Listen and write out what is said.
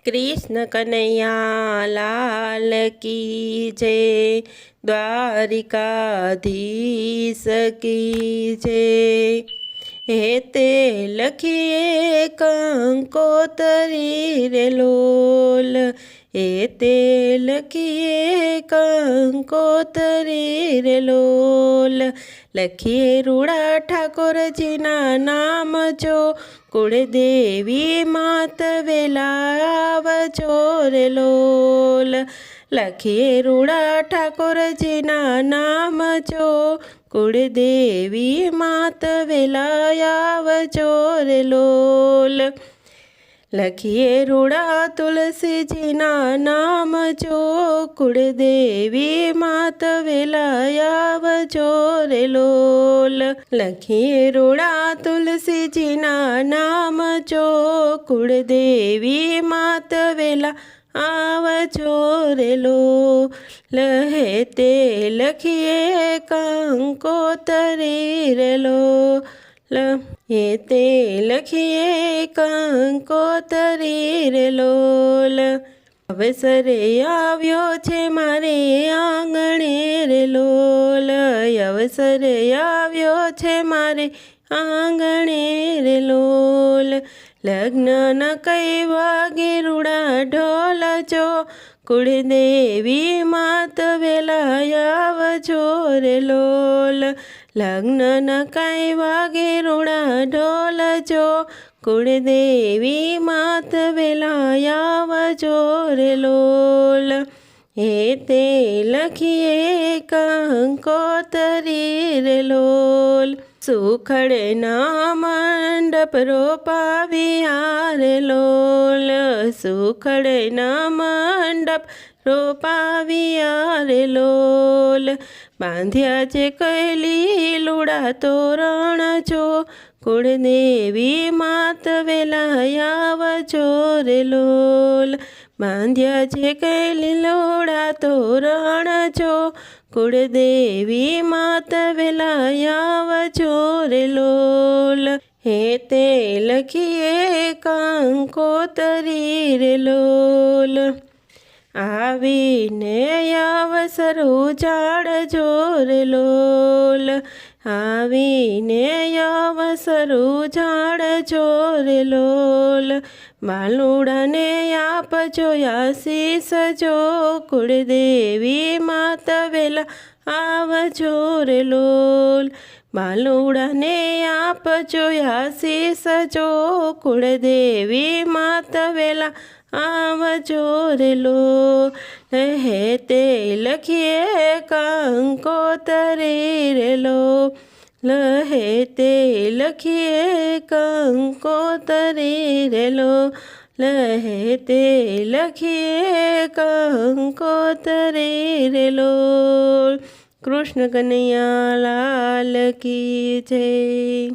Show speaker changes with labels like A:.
A: कृष्ण कन्हैया लाल की जय, द्वारिकाधीश की जय। हेते लखिए कंकोतरी रे लोल, हेते लखिए कंकोतरी रे लोल। लखिए रूड़ा ठाकुर जी ना नाम जो, कुलदेवी मात वेलावजो रे लोल। लखिए रूड़ा ठाकुर जी ना नाम जो, कुलदेवी मात वेलावजो रे लोल। लखिए रूड़ा तुलसी जी ना नाम जो, कुलदेवी मात वेलावजो रे लोल। लखिए रूड़ा तुलसी जी ना नाम जो, कुलदेवी मात वेला आवजो रे लोल। हेते लखिए कंकोतरी रे लोल, हेते लखिए कंकोतरी रे लोल। अवसरे આવ્યો છે મારે આંગણે રે લોલ, અવસરે આવ્યો છે મારે આંગણે રે લોલ। લગ્ન ન કઈ વાગે રૂડા ઢોલ જો, કુળદેવી માત વેલા આવજો રે લોલ। લગ્ન ન કઈ વાગે રૂડા ઢોલ જો, કુળદેવી માત વેલા આવજો રે લોલ। हेते लखिए कंकोतरी रे लोल। सुखड़े ना मंडप रोपाविया रे लोल, सुखड़े ना मंडप रोपाविया रे लोल। बांध्या जे कैली लूड़ा तोरण जो, कुलदेवी मात वेला आवजो रे लोल। बांध्या जे कैली लूड़ा तोरण जो, कुलदेवी मात वेला आवजो रे लोल। हेते लखिए कंकोतरी रे लोल। आवीने अवसर उजाड़जो रे लोल, आवीने अवसर उजाड़जो रे लोल। बालुडाने आपजो आशीष जो, कुलदेवी मात वेला आवजो रे लोल। बालुडाने आपजो आशीष जो, कुलदेवी मात वेला आवजो रे लोल। हेते लखिए कंकोतरी रे लोल, हेते लखिए कंकोतरी रे लोल, हेते लखिए कंकोतरी रे लोल। कृष्ण कन्हैया लाल की जय।